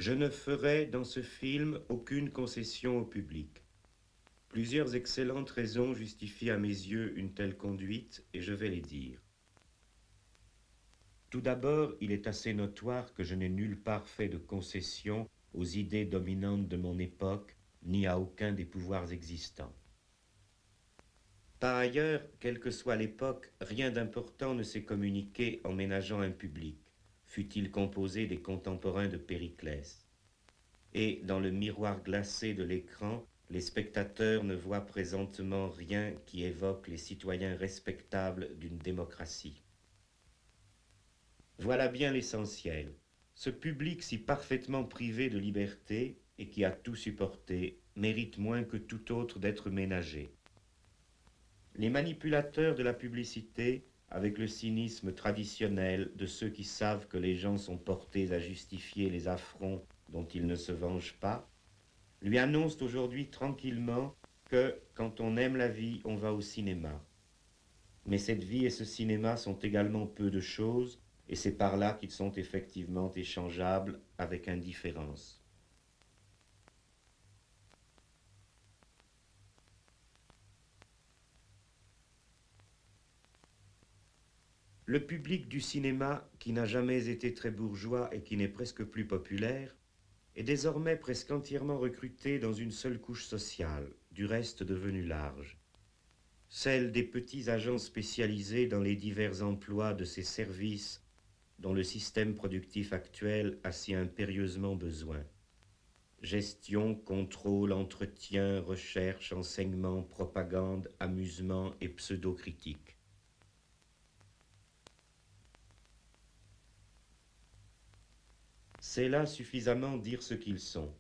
Je ne ferai dans ce film aucune concession au public. Plusieurs excellentes raisons justifient à mes yeux une telle conduite, et je vais les dire. Tout d'abord, il est assez notoire que je n'ai nulle part fait de concession aux idées dominantes de mon époque, ni à aucun des pouvoirs existants. Par ailleurs, quelle que soit l'époque, rien d'important ne s'est communiqué en ménageant un public, fût-il composé des contemporains de Périclès. Et dans le miroir glacé de l'écran, les spectateurs ne voient présentement rien qui évoque les citoyens respectables d'une démocratie. Voilà bien l'essentiel. Ce public si parfaitement privé de liberté et qui a tout supporté mérite moins que tout autre d'être ménagé. Les manipulateurs de la publicité, avec le cynisme traditionnel de ceux qui savent que les gens sont portés à justifier les affronts dont ils ne se vengent pas, lui annoncent aujourd'hui tranquillement que, quand on aime la vie, on va au cinéma. Mais cette vie et ce cinéma sont également peu de choses, et c'est par là qu'ils sont effectivement échangeables avec indifférence. Le public du cinéma, qui n'a jamais été très bourgeois et qui n'est presque plus populaire, est désormais presque entièrement recruté dans une seule couche sociale, du reste devenue large. Celle des petits agents spécialisés dans les divers emplois de ces services dont le système productif actuel a si impérieusement besoin. Gestion, contrôle, entretien, recherche, enseignement, propagande, amusement et pseudo-critique. C'est là suffisamment dire ce qu'ils sont.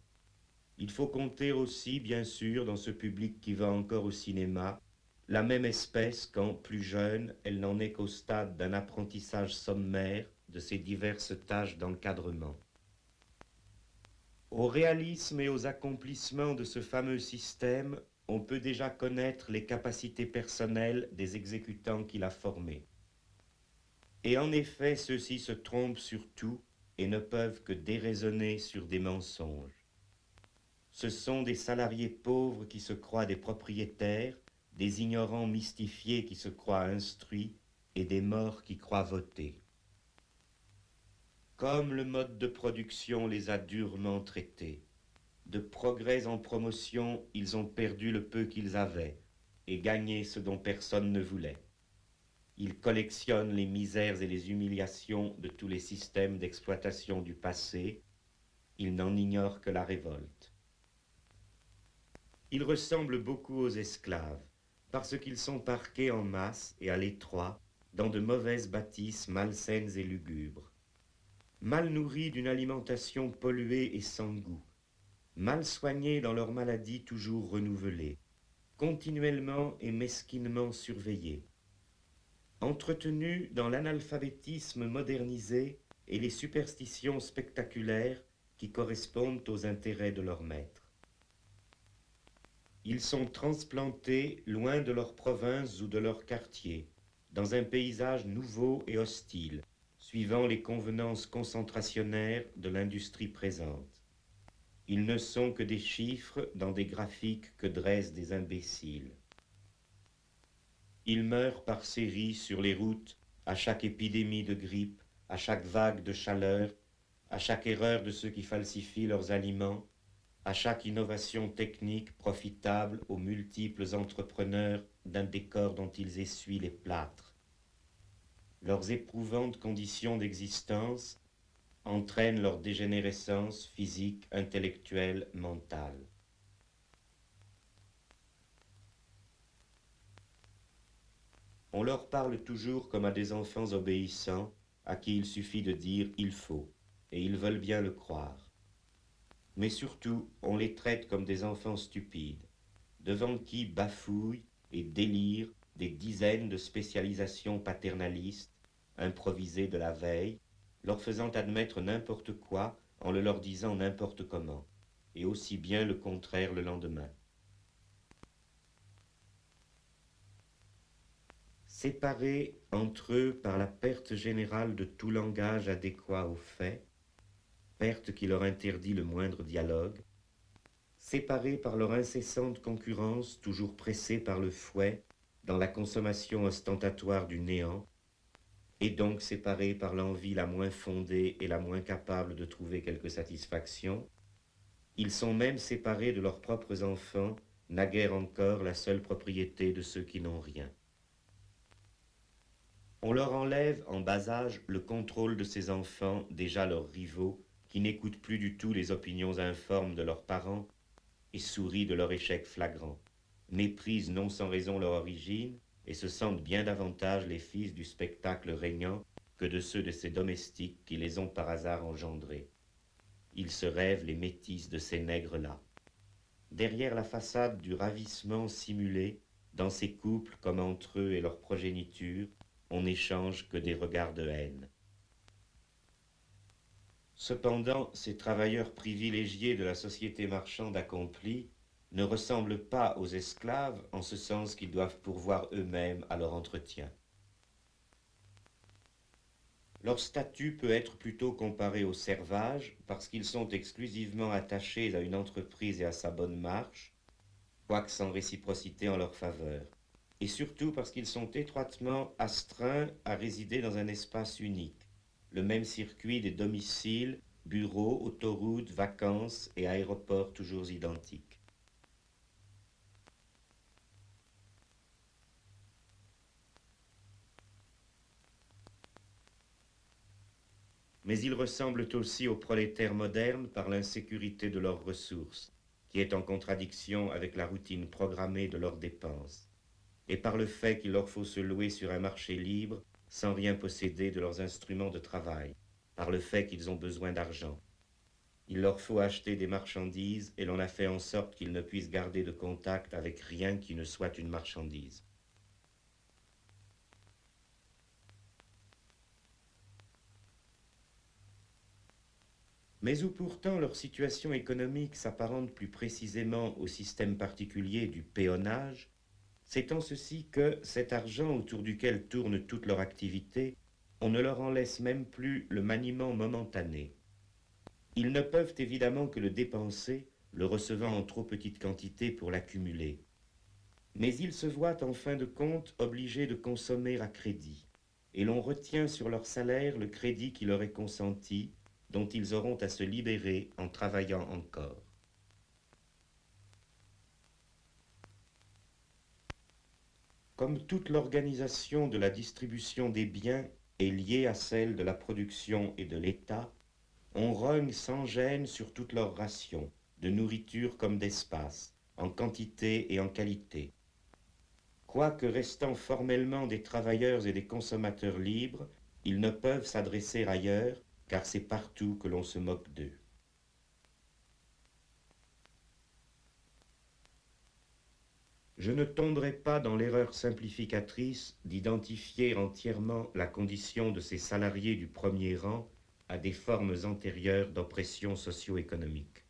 Il faut compter aussi, bien sûr, dans ce public qui va encore au cinéma, la même espèce quand, plus jeune, elle n'en est qu'au stade d'un apprentissage sommaire de ses diverses tâches d'encadrement. Au réalisme et aux accomplissements de ce fameux système, on peut déjà connaître les capacités personnelles des exécutants qu'il a formés. Et en effet, ceux-ci se trompent sur tout et ne peuvent que déraisonner sur des mensonges. Ce sont des salariés pauvres qui se croient des propriétaires, des ignorants mystifiés qui se croient instruits et des morts qui croient voter. Comme le mode de production les a durement traités, de progrès en promotion, ils ont perdu le peu qu'ils avaient et gagné ce dont personne ne voulait. Ils collectionnent les misères et les humiliations de tous les systèmes d'exploitation du passé. Ils n'en ignorent que la révolte. Ils ressemblent beaucoup aux esclaves, parce qu'ils sont parqués en masse et à l'étroit dans de mauvaises bâtisses malsaines et lugubres. Mal nourris d'une alimentation polluée et sans goût, mal soignés dans leurs maladies toujours renouvelées, continuellement et mesquinement surveillés, entretenus dans l'analphabétisme modernisé et les superstitions spectaculaires qui correspondent aux intérêts de leurs maîtres. Ils sont transplantés loin de leur province ou de leur quartier, dans un paysage nouveau et hostile, suivant les convenances concentrationnaires de l'industrie présente. Ils ne sont que des chiffres dans des graphiques que dressent des imbéciles. Ils meurent par séries sur les routes à chaque épidémie de grippe, à chaque vague de chaleur, à chaque erreur de ceux qui falsifient leurs aliments, à chaque innovation technique profitable aux multiples entrepreneurs d'un décor dont ils essuient les plâtres. Leurs éprouvantes conditions d'existence entraînent leur dégénérescence physique, intellectuelle, mentale. On leur parle toujours comme à des enfants obéissants à qui il suffit de dire « il faut » et ils veulent bien le croire. Mais surtout, on les traite comme des enfants stupides, devant qui bafouillent et délirent des dizaines de spécialisations paternalistes, improvisées de la veille, leur faisant admettre n'importe quoi en le leur disant n'importe comment, et aussi bien le contraire le lendemain. Séparés entre eux par la perte générale de tout langage adéquat aux faits, perte qui leur interdit le moindre dialogue, séparés par leur incessante concurrence, toujours pressés par le fouet, dans la consommation ostentatoire du néant, et donc séparés par l'envie la moins fondée et la moins capable de trouver quelque satisfaction, ils sont même séparés de leurs propres enfants, naguère encore la seule propriété de ceux qui n'ont rien. On leur enlève en bas âge le contrôle de ces enfants, déjà leurs rivaux, qui n'écoutent plus du tout les opinions informes de leurs parents et sourient de leur échec flagrant, méprisent non sans raison leur origine et se sentent bien davantage les fils du spectacle régnant que de ceux de ces domestiques qui les ont par hasard engendrés. Ils se rêvent les métis de ces nègres-là. Derrière la façade du ravissement simulé, dans ces couples comme entre eux et leur progéniture, on n'échange que des regards de haine. Cependant, ces travailleurs privilégiés de la société marchande accomplie ne ressemblent pas aux esclaves en ce sens qu'ils doivent pourvoir eux-mêmes à leur entretien. Leur statut peut être plutôt comparé aux servages parce qu'ils sont exclusivement attachés à une entreprise et à sa bonne marche, quoique sans réciprocité en leur faveur, et surtout parce qu'ils sont étroitement astreints à résider dans un espace unique, le même circuit des domiciles, bureaux, autoroutes, vacances et aéroports toujours identiques. Mais ils ressemblent aussi aux prolétaires modernes par l'insécurité de leurs ressources, qui est en contradiction avec la routine programmée de leurs dépenses, et par le fait qu'il leur faut se louer sur un marché libre sans rien posséder de leurs instruments de travail, par le fait qu'ils ont besoin d'argent. Il leur faut acheter des marchandises et l'on a fait en sorte qu'ils ne puissent garder de contact avec rien qui ne soit une marchandise. Mais où pourtant leur situation économique s'apparente plus précisément au système particulier du péonnage, c'est en ceci que cet argent autour duquel tourne toute leur activité, on ne leur en laisse même plus le maniement momentané. Ils ne peuvent évidemment que le dépenser, le recevant en trop petite quantité pour l'accumuler. Mais ils se voient en fin de compte obligés de consommer à crédit, et l'on retient sur leur salaire le crédit qui leur est consenti, dont ils auront à se libérer en travaillant encore. Comme toute l'organisation de la distribution des biens est liée à celle de la production et de l'État, on rogne sans gêne sur toutes leurs rations, de nourriture comme d'espace, en quantité et en qualité. Quoique restant formellement des travailleurs et des consommateurs libres, ils ne peuvent s'adresser ailleurs, car c'est partout que l'on se moque d'eux. Je ne tomberai pas dans l'erreur simplificatrice d'identifier entièrement la condition de ces salariés du premier rang à des formes antérieures d'oppression socio-économique.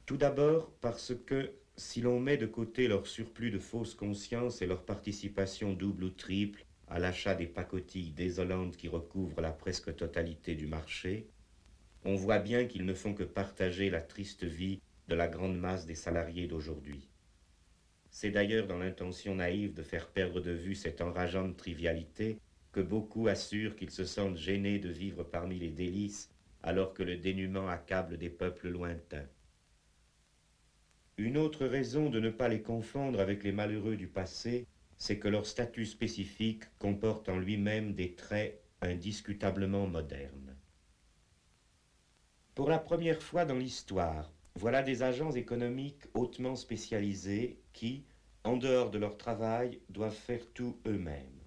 Tout d'abord parce que, si l'on met de côté leur surplus de fausse conscience et leur participation double ou triple à l'achat des pacotilles désolantes qui recouvrent la presque totalité du marché, on voit bien qu'ils ne font que partager la triste vie de la grande masse des salariés d'aujourd'hui. C'est d'ailleurs dans l'intention naïve de faire perdre de vue cette enrageante trivialité que beaucoup assurent qu'ils se sentent gênés de vivre parmi les délices alors que le dénuement accable des peuples lointains. Une autre raison de ne pas les confondre avec les malheureux du passé, c'est que leur statut spécifique comporte en lui-même des traits indiscutablement modernes. Pour la première fois dans l'histoire, voilà des agents économiques hautement spécialisés qui, en dehors de leur travail, doivent faire tout eux-mêmes.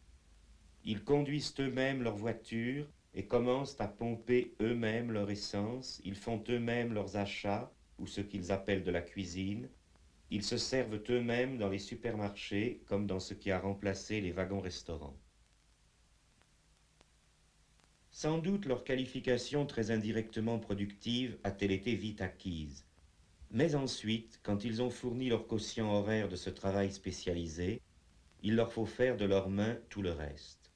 Ils conduisent eux-mêmes leur voiture et commencent à pomper eux-mêmes leur essence, ils font eux-mêmes leurs achats, ou ce qu'ils appellent de la cuisine, ils se servent eux-mêmes dans les supermarchés comme dans ce qui a remplacé les wagons-restaurants. Sans doute leur qualification très indirectement productive a-t-elle été vite acquise. Mais ensuite, quand ils ont fourni leur quotient horaire de ce travail spécialisé, il leur faut faire de leurs mains tout le reste.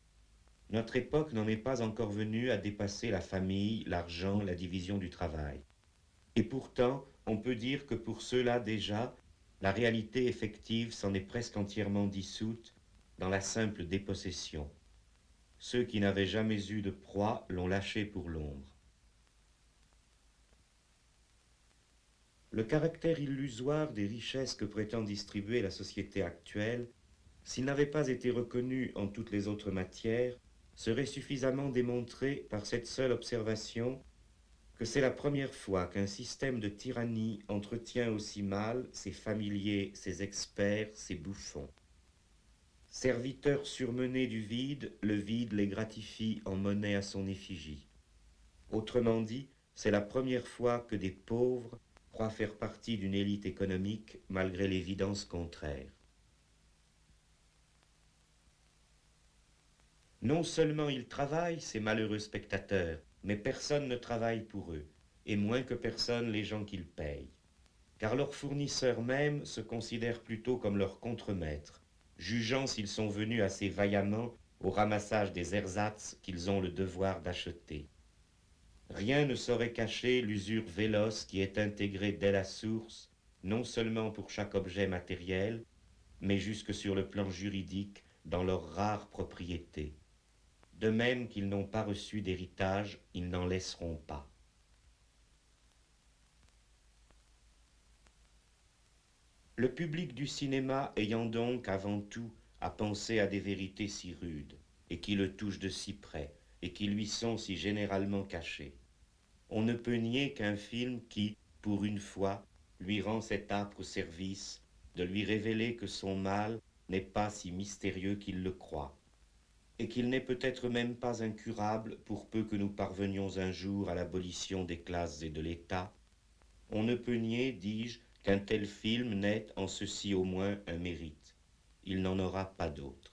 Notre époque n'en est pas encore venue à dépasser la famille, l'argent, la division du travail. Et pourtant, on peut dire que pour ceux-là déjà, la réalité effective s'en est presque entièrement dissoute dans la simple dépossession. Ceux qui n'avaient jamais eu de proie l'ont lâché pour l'ombre. Le caractère illusoire des richesses que prétend distribuer la société actuelle, s'il n'avait pas été reconnu en toutes les autres matières, serait suffisamment démontré par cette seule observation que c'est la première fois qu'un système de tyrannie entretient aussi mal ses familiers, ses experts, ses bouffons. Serviteurs surmenés du vide, le vide les gratifie en monnaie à son effigie. Autrement dit, c'est la première fois que des pauvres croient faire partie d'une élite économique malgré l'évidence contraire. Non seulement ils travaillent, ces malheureux spectateurs, mais personne ne travaille pour eux, et moins que personne les gens qu'ils payent. Car leurs fournisseurs mêmes se considèrent plutôt comme leurs contremaîtres, jugeant s'ils sont venus assez vaillamment au ramassage des ersatz qu'ils ont le devoir d'acheter. Rien ne saurait cacher l'usure véloce qui est intégrée dès la source, non seulement pour chaque objet matériel, mais jusque sur le plan juridique dans leurs rares propriétés. De même qu'ils n'ont pas reçu d'héritage, ils n'en laisseront pas. Le public du cinéma ayant donc avant tout à penser à des vérités si rudes, et qui le touchent de si près, et qui lui sont si généralement cachées, on ne peut nier qu'un film qui, pour une fois, lui rend cet âpre service de lui révéler que son mal n'est pas si mystérieux qu'il le croit, et qu'il n'est peut-être même pas incurable pour peu que nous parvenions un jour à l'abolition des classes et de l'État. On ne peut nier, dis-je, qu'un tel film n'ait en ceci au moins un mérite. Il n'en aura pas d'autre.